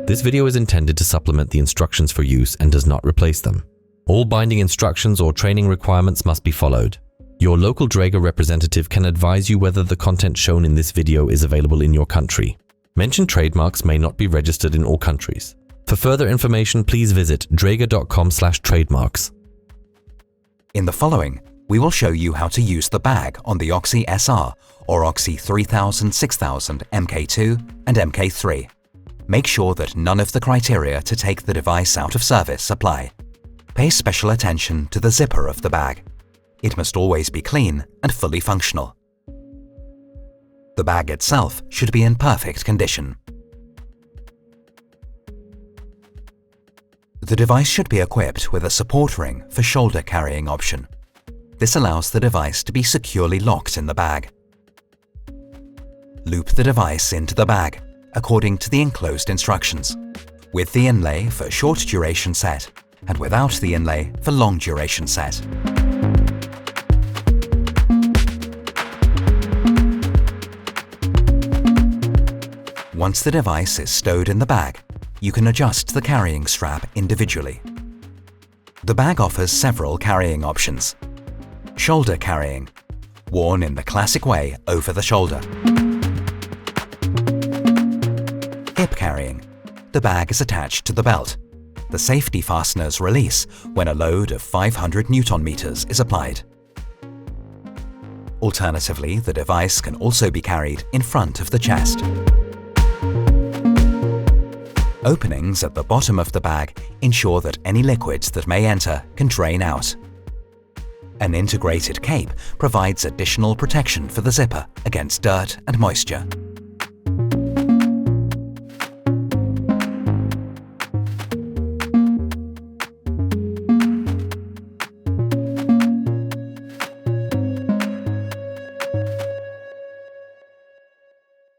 This video is intended to supplement the instructions for use and does not replace them. All binding instructions or training requirements must be followed. Your local Dräger representative can advise you whether the content shown in this video is available in your country. Mentioned trademarks may not be registered in all countries. For further information, please visit dräger.com/trademarks. In the following, we will show you how to use the bag on the Oxy SR or Oxy 3000, 6000, MK2 and MK3. Make sure that none of the criteria to take the device out of service apply. Pay special attention to the zipper of the bag. It must always be clean and fully functional. The bag itself should be in perfect condition. The device should be equipped with a support ring for shoulder carrying option. This allows the device to be securely locked in the bag. Loop the device into the bag according to the enclosed instructions, with the inlay for short duration set and without the inlay for long duration set. Once the device is stowed in the bag, you can adjust the carrying strap individually. The bag offers several carrying options. Shoulder carrying, worn in the classic way over the shoulder. Hip carrying, the bag is attached to the belt. The safety fasteners release when a load of 500 Newton-meters is applied. Alternatively, the device can also be carried in front of the chest. Openings at the bottom of the bag ensure that any liquids that may enter can drain out. An integrated cape provides additional protection for the zipper against dirt and moisture.